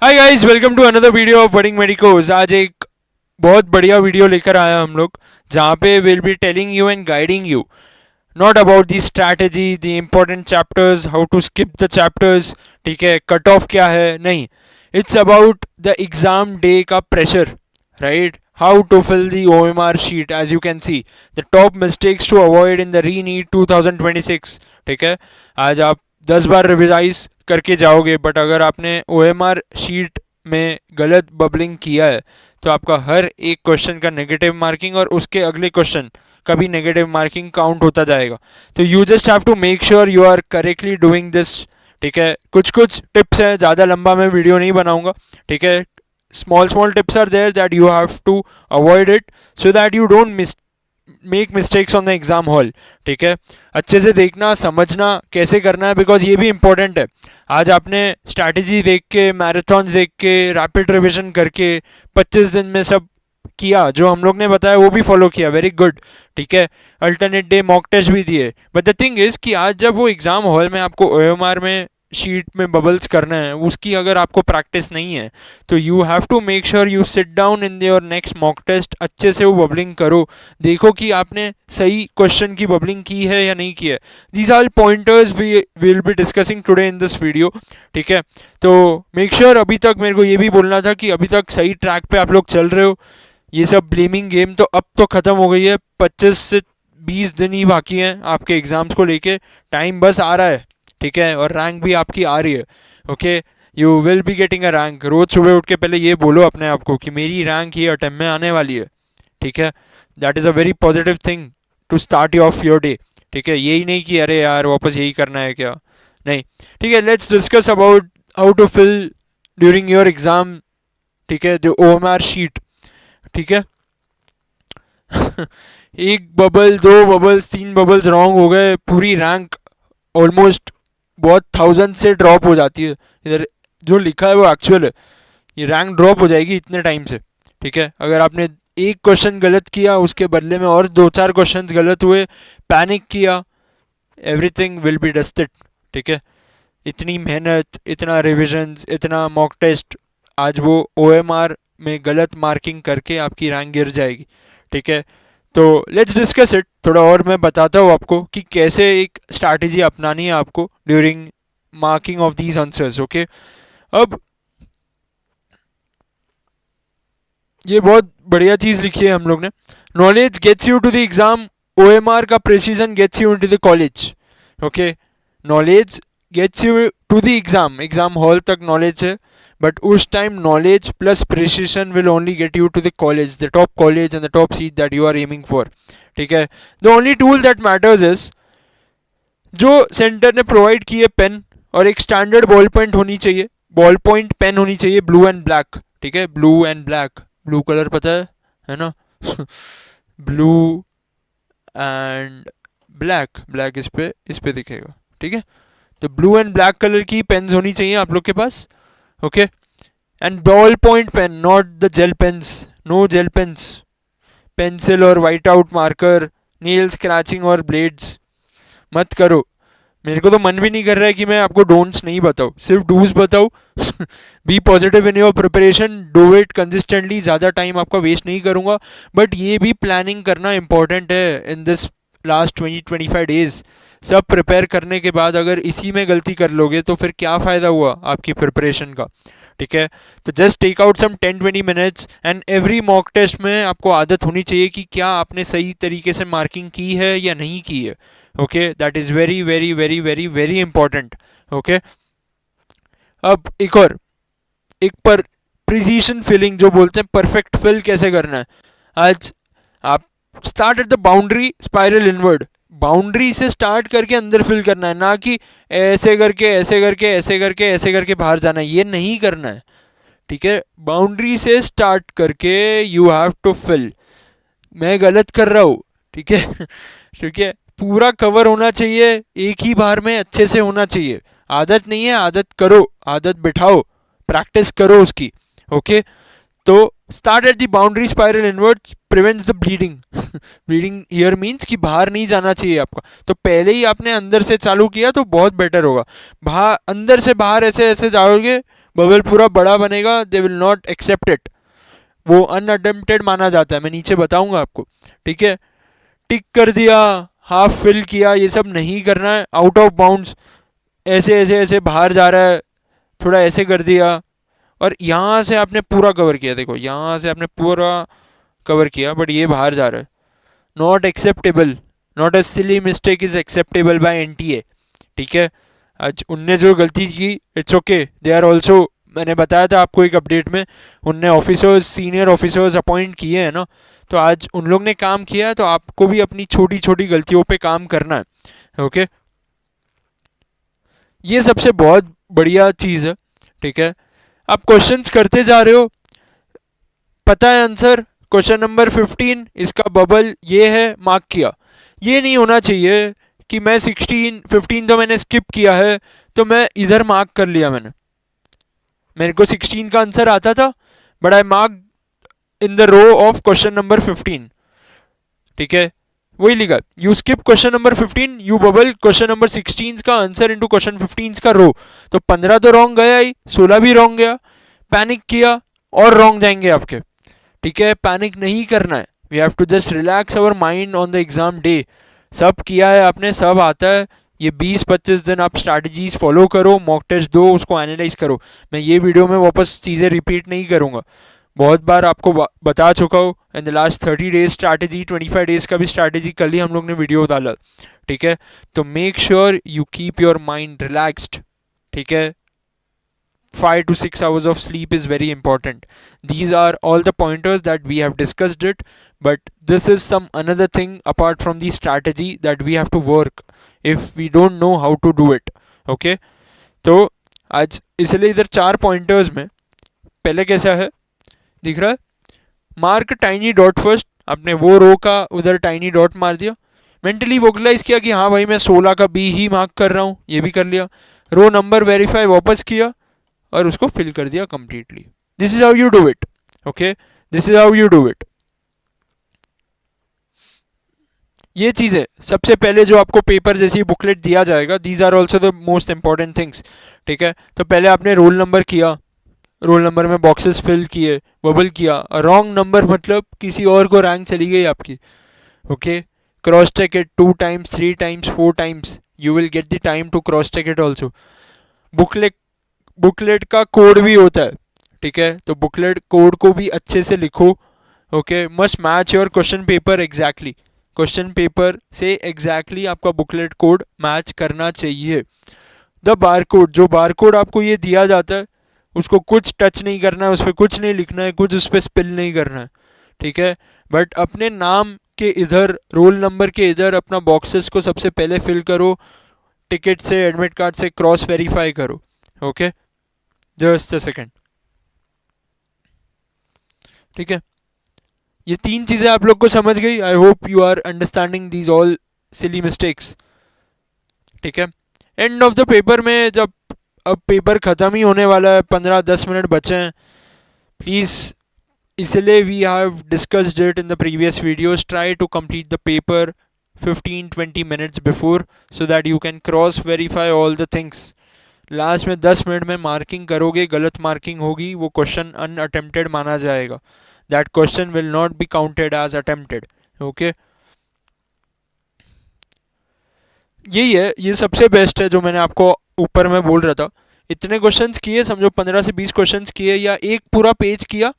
Hi guys, welcome to another video of Wording Medicos. आज एक बहुत बढ़िया वीडियो लेकर आया हम लोग, जहाँ पे will be telling you and guiding you not about the strategy, the important chapters, how to skip the chapters, ठीक है, कट ऑफ क्या है, नहीं। It's about the exam day का प्रेशर, right? How to fill the OMR sheet, as you can see the top mistakes to avoid in the re NEET 2026, ठीक है। आज आप 10 बार रिविजाइज करके जाओगे, बट अगर आपने OMR शीट में गलत बबलिंग किया है तो आपका हर एक क्वेश्चन का नेगेटिव मार्किंग और उसके अगले क्वेश्चन का भी नेगेटिव मार्किंग काउंट होता जाएगा। तो you just have to make sure you are correctly doing this, ठीक है। कुछ कुछ टिप्स हैं, ज़्यादा लंबा मैं वीडियो नहीं बनाऊंगा, ठीक है। small tips are there that you have to avoid it so that you don't make mistakes on the exam hall, ठीक है। अच्छे से देखना, समझना कैसे करना है, बिकॉज ये भी इंपॉर्टेंट है। आज आपने स्ट्रैटेजी देख के, मैराथन देख के, रैपिड रिविजन करके 25 दिन में सब किया, जो हम लोग ने बताया वो भी फॉलो किया, वेरी गुड, ठीक है। अल्टरनेट डे मॉक टेस्ट भी दिए, बट द थिंग इज कि आज जब वो एग्जाम हॉल में आपको OMR में शीट में बबल्स करना है, उसकी अगर आपको प्रैक्टिस नहीं है तो you have to make sure you sit down in your next mock test, अच्छे से वो बबलिंग करो, देखो कि आपने सही क्वेश्चन की बबलिंग की है या नहीं की है। These are pointers we will be discussing today in this video, ठीक है। तो मेक श्योर अभी तक मेरे को ये भी बोलना था कि अभी तक सही ट्रैक पे आप लोग चल रहे हो। ये सब ब्लेमिंग गेम तो अब तो ख़त्म हो गई है, 25 से 20 दिन ही बाकी हैं आपके एग्जाम्स को लेके, टाइम बस आ रहा है, ठीक है। और रैंक भी आपकी आ रही है, okay. You will be getting a rank. रोज सुबह उठ के पहले ये बोलो अपने आप को कि मेरी रैंक ये अटेम्प्ट में आने वाली है, ठीक है। That is a very positive thing to start off your day, ठीक है। यही नहीं कि अरे यार वापस यही करना है क्या, नहीं, ठीक है। Let's discuss about how to fill during your exam, ठीक है, जो OMR शीट, ठीक है। एक बबल, दो बबल्स, 3 बबल्स रॉन्ग हो गए, पूरी रैंक ऑलमोस्ट बहुत 1000 से ड्रॉप हो जाती है। इधर जो लिखा है वो एक्चुअल है, ये रैंक ड्रॉप हो जाएगी इतने टाइम से, ठीक है। अगर आपने एक क्वेश्चन गलत किया, उसके बदले में और 2-4 क्वेश्चन गलत हुए, पैनिक किया, एवरीथिंग विल बी डस्टेड, ठीक है। इतनी मेहनत, इतना रिविजन्स, इतना मॉक टेस्ट, आज वो OMR में गलत मार्किंग करके आपकी रैंक गिर जाएगी, ठीक है। तो लेट्स डिस्कस इट थोड़ा और, मैं बताता हूँ आपको कि कैसे एक स्ट्रैटेजी अपनानी है आपको during marking of these answers, okay. अब ये बहुत बढ़िया चीज़ लिखी है हम लोग ने, knowledge gets you to the exam, OMR का precision gets you into the college, okay. Knowledge gets you to the exam, exam hall तक नॉलेज है, बट उस time knowledge plus precision will only get you to the college, the top college and the top seat that you are aiming for, ठीक है। The only tool that matters is जो center ने provide की है, pen, और एक standard ball point होनी चाहिए, बॉल पॉइंट पेन होनी चाहिए, ब्लू एंड ब्लैक, ठीक है। Blue and black, blue colour पता है ना? ब्लू एंड ब्लैक, ब्लैक इस पे दिखेगा, ठीक है। तो ब्लू एंड ब्लैक कलर की पेन्स होनी चाहिए आप लोग के पास, okay. And ball point pen, not the gel pens, no gel pens, pencil और white out marker, nail scratching और ब्लेड्स मत करो। मेरे को तो मन भी नहीं कर रहा है कि मैं आपको डोंट्स नहीं बताऊँ, सिर्फ डूज बताऊँ। Be positive in your preparation, do it consistently, ज़्यादा टाइम आपका वेस्ट नहीं करूँगा, बट ये भी प्लानिंग करना इंपॉर्टेंट है इन दिस लास्ट 20-25 डेज। सब प्रिपेयर करने के बाद अगर इसी में गलती कर लोगे तो फिर क्या फ़ायदा हुआ आपकी प्रिपरेशन का, ठीक है। तो just take out some 10-20 minutes and every mock test में आपको आदत होनी चाहिए कि क्या आपने सही तरीके से मार्किंग की है या नहीं की है, okay. That is very very very very very important, okay. अब एक और, एक पर प्रिसीजन फिलिंग जो बोलते हैं, परफेक्ट फिल कैसे करना है। आज आप start at the boundary, spiral inward, boundary से स्टार्ट करके अंदर फिल करना है, ना कि ऐसे करके ऐसे करके ऐसे करके ऐसे करके बाहर जाना है, ये नहीं करना है, ठीक है। बाउंड्री से स्टार्ट करके यू हैव टू फिल। मैं गलत कर रहा हूँ, ठीक है। ठीक है, पूरा कवर होना चाहिए, एक ही बार में अच्छे से होना चाहिए। आदत नहीं है, आदत करो, आदत बिठाओ, प्रैक्टिस करो उसकी, ओके। तो start at the boundary, spiral inwards, prevents the bleeding. Bleeding year means कि बाहर नहीं जाना चाहिए आपका, तो पहले ही आपने अंदर से चालू किया तो बहुत बेटर होगा। बाहर, अंदर से बाहर ऐसे ऐसे जाओगे, बबल पूरा बड़ा बनेगा, they will not accept it, वो अनअटेम्प्टेड माना जाता है, मैं नीचे बताऊंगा आपको, ठीक है। टिक कर दिया, हाफ फिल किया, ये सब नहीं करना है। आउट ऑफ बाउंड्स, ऐसे ऐसे ऐसे बाहर जा रहा है, थोड़ा ऐसे कर दिया, और यहाँ से आपने पूरा कवर किया, देखो यहाँ से आपने पूरा कवर किया बट ये बाहर जा रहा है, not acceptable, not a silly mistake is acceptable by NTA, ठीक है। आज उनने जो गलती की, it's okay, they are also, मैंने बताया था आपको एक अपडेट में, उनने ऑफिसर्स, सीनियर ऑफिसर्स अपॉइंट किए हैं ना, तो आज उन लोग ने काम किया है, तो आपको भी अपनी छोटी छोटी गलतियों पे काम करना है, ओके। ये सबसे बहुत बढ़िया चीज़ है, ठीक है। आप क्वेश्चंस करते जा रहे हो, पता है आंसर, क्वेश्चन नंबर 15 इसका बबल ये है, मार्क किया। ये नहीं होना चाहिए कि मैं 15 तो मैंने स्किप किया है, तो मैं इधर मार्क कर लिया, मैंने मेरे को 16 का आंसर आता था, but I mark in the row of question number 15, ठीक है। वही लिखा, you skip question number 15, you bubble question number 16 का आंसर इनटू क्वेश्चन 15 का रो, तो 15 तो रॉन्ग गया ही, 16 भी रॉन्ग गया, पैनिक किया और रॉन्ग जाएंगे आपके, ठीक है। पैनिक नहीं करना है, we have to just relax our mind on the exam day. सब किया है आपने, सब आता है, ये 20-25 दिन आप स्ट्रैटेजीज फॉलो करो, मॉक टेस्ट दो, उसको एनालाइज करो। मैं ये वीडियो में वापस चीज़ें रिपीट नहीं करूँगा, बहुत बार आपको बता चुका हूँ। In the last 30 days strategy, 25 days का भी स्ट्रैटेजी कल ही हम लोग ने वीडियो डाला, ठीक है। तो make sure you keep your mind relaxed, ठीक है। 5 to 6 hours of sleep is very important. These are all the pointers that we have discussed it, but this is some another thing apart from the strategy that we have to work if we don't know how to do it, okay। तो आज इसलिए इधर 4 pointers में, पहले कैसा है दिख रहा है, मार्क टाइनी डॉट फर्स्ट, आपने वो रो का उधर टाइनी डॉट मार दिया, मेंटली वोकलाइज किया कि हाँ भाई मैं 16 का बी ही मार्क कर रहा हूँ, ये भी कर लिया, रो नंबर वेरीफाई वापस किया और उसको फिल कर दिया completely. This is how you do it, okay, this is how you do it. ये चीज़ें सबसे पहले जो आपको पेपर जैसी बुकलेट दिया जाएगा, these are also the most important things, ठीक है। तो पहले आपने रोल नंबर किया, रोल नंबर में बॉक्सेस फिल किए, बबल किया, रॉन्ग नंबर मतलब किसी और को रैंक चली गई आपकी, okay. Cross check it 2 times 3 times 4 times, you will get the time to cross check it also. Booklet का कोड भी होता है, ठीक है, तो बुकलेट कोड को भी अच्छे से लिखो, okay. Must match your question paper exactly, question paper से एग्जैक्टली आपका बुकलेट कोड मैच करना चाहिए। द बार कोड, जो बार कोड आपको ये दिया जाता है उसको कुछ टच नहीं करना है, उस पर कुछ नहीं लिखना है, कुछ उस पर स्पिल नहीं करना है, ठीक है। बट अपने नाम के इधर, रोल नंबर के इधर अपना बॉक्सेस को सबसे पहले फिल करो, टिकट से, एडमिट कार्ड से क्रॉस वेरीफाई करो, ओके। जस्ट अ सेकेंड, ठीक है। ये 3 चीज़ें आप लोग को समझ गई, I hope you are understanding these all silly mistakes, ठीक है। एंड ऑफ द पेपर में जब, अब पेपर ख़त्म ही होने वाला है, 15-10 मिनट बचे हैं, प्लीज़, इसलिए we have discussed it in the previous videos, try to complete the paper 15-20 minutes before, so that you can cross verify all the things. Last में 10 मिनट में मार्किंग करोगे, गलत मार्किंग होगी, वो क्वेश्चन अनअटेम्प्टेड माना जाएगा, that question will not be counted as attempted, okay. यही है, ये सबसे बेस्ट है जो मैंने आपको ऊपर में बोल रहा था। इतने क्वेश्चंस किए, समझो 15 से 20 क्वेश्चंस किए, या एक पूरा पेज किया,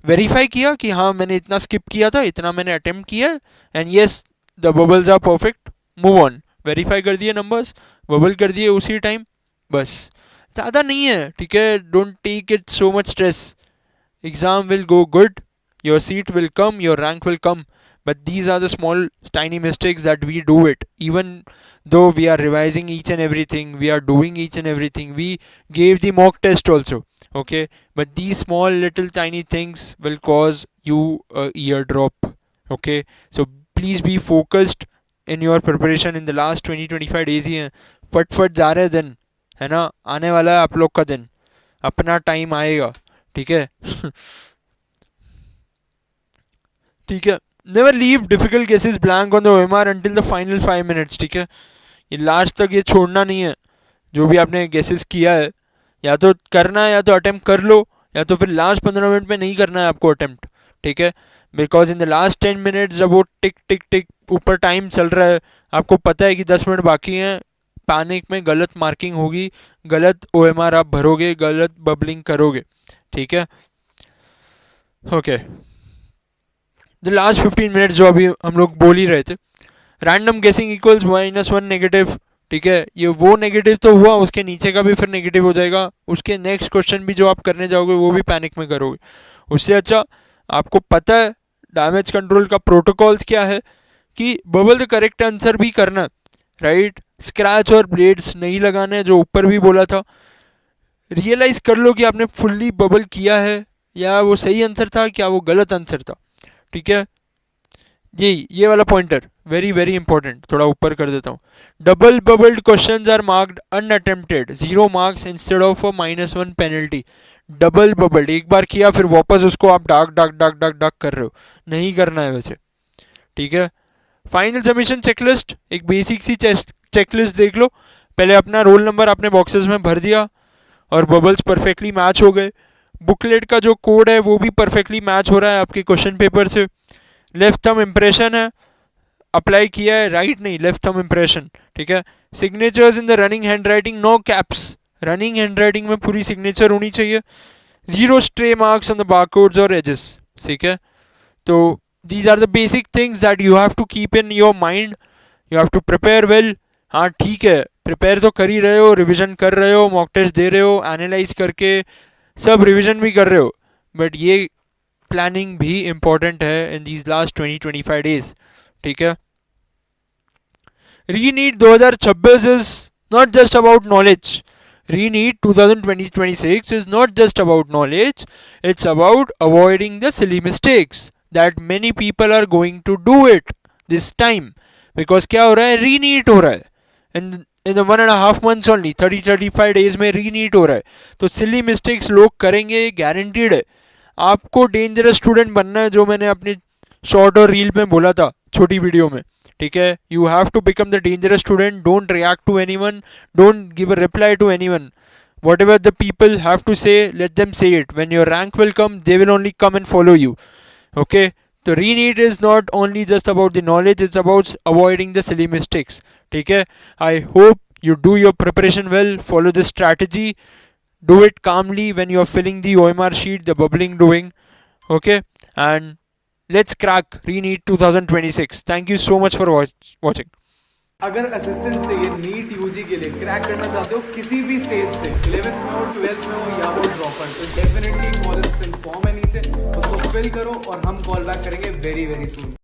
वेरीफाई किया कि हाँ मैंने इतना स्किप किया था, इतना मैंने अटेम्प्ट किया, and yes the bubbles are perfect, move on, verify कर दिए नंबर्स, बबल कर दिए उसी टाइम, बस, ज़्यादा नहीं है, ठीक है। Don't take it so much stress, exam will go good, your seat will come, your rank will come, but these are the small tiny mistakes that we do it, even though we are revising each and everything, we are doing each and everything, we gave the mock test also, okay, but these small little tiny things will cause you a eardrop, okay। So please be focused in your preparation in the last 20-25 days ही हैं, फट फट जा रहे दिन, है ना, आने वाला है आप लोग का दिन, अपना टाइम आएगा, ठीक है। ठीक है, never leave difficult cases blank on the OMR until the final 5 minutes, ठीक है। ये लास्ट तक ये छोड़ना नहीं है, जो भी आपने गेसेस किया है या तो करना है, या तो अटेम्प्ट कर लो, या तो फिर लास्ट 15 मिनट में नहीं करना है आपको अटेम्प्ट, ठीक है। Because in the last 10 minute जब वो टिक टिक टिक ऊपर टाइम चल रहा है, आपको पता है कि 10 मिनट बाकी हैं, पैनिक में गलत मार्किंग होगी, गलत OMR आप भरोगे, गलत बबलिंग करोगे, ठीक है। ओके, द लास्ट 15 मिनट जो अभी हम लोग बोल ही रहे थे, रैंडम गेसिंग इक्वल्स -1 नेगेटिव, ठीक है। ये वो नेगेटिव तो हुआ, उसके नीचे का भी फिर नेगेटिव हो जाएगा, उसके नेक्स्ट क्वेश्चन भी जो आप करने जाओगे वो भी पैनिक में करोगे। उससे अच्छा आपको पता है डैमेज कंट्रोल का प्रोटोकॉल्स क्या है, कि बबल द करेक्ट आंसर भी करना, राइट। स्क्रैच और ब्लेड्स नहीं लगाने, जो ऊपर भी बोला था। रियलाइज कर लो कि आपने फुल्ली बबल किया है, या वो सही आंसर था, क्या वो गलत आंसर था, ठीक है। ये वाला पॉइंटर वेरी वेरी इंपॉर्टेंट, थोड़ा ऊपर कर देता हूँ। Double bubbled questions are marked unattempted, 0 marks instead of a -1 penalty. Double bubbled एक बार किया, फिर वापस उसको आप डाक डाक डाक डाक डाक कर रहे हो, नहीं करना है वैसे, ठीक है। फाइनल सबमिशन चेकलिस्ट, एक बेसिक सी चेकलिस्ट देख लो। पहले अपना रोल नंबर आपने बॉक्सेस में भर दिया और बबल्स परफेक्टली मैच हो गए। बुकलेट का जो कोड है वो भी परफेक्टली मैच हो रहा है आपके क्वेश्चन पेपर से। लेफ्ट थंब इम्प्रेशन है, अप्लाई किया है, राइट नहीं, लेफ्ट थंब इम्प्रेशन, ठीक है। Signatures in the running hand writing, no caps, running hand writing में पूरी सिग्नेचर होनी चाहिए। 0 stray marks on the barcodes और एजेस, ठीक है। तो these are the basic things that you have to keep in your mind, you have to prepare well। हाँ ठीक है, प्रिपेयर तो कर ही रहे हो, रिविजन कर रहे हो, मॉक टेस्ट दे रहे हो, एनालाइज करके सब रिविजन भी कर रहे हो, बट ये प्लानिंग भी इम्पोर्टेंट है इन दीज लास्ट 20-25 डेज, ठीक है। रीनीट 2026 is not just about knowledge, रीनीट 2020-26 is not just about knowledge, it's about avoiding the silly mistakes that many people are going to do it this time। because क्या हो रहा है, रीनीट हो रहा है in the 1.5 months only, 30-35 days में रीनीट हो रहा है, तो सिली मिस्टेक्स लोग करेंगे, गारंटीड है। आपको डेंजरस स्टूडेंट बनना है, जो मैंने अपनी शॉर्ट और रील में बोला था, छोटी वीडियो में, ठीक है। You have to become the dangerous student, don't react to anyone, don't give a reply to anyone, whatever the people have to say, let them say it, when your rank will come, they will only come and follow you, okay। तो रीनीट is not only just about the knowledge, it's about avoiding the silly mistakes, ठीक है। I hope you do your preparation well, follow this strategy, do it calmly when you are filling the OMR sheet, the bubbling doing, okay, and let's crack रीनीट 2026। thank you so much for watching। अगर assistant से ये NEET UG के लिए crack करना चाहते हो किसी भी स्टेज से, 11th में हो, 12th में हो, या वो ड्रॉपर, तो डेफिनेटली कॉलेज फॉर्म है नीचे, उसको फिल करो और हम कॉल बैक करेंगे वेरी वेरी सून।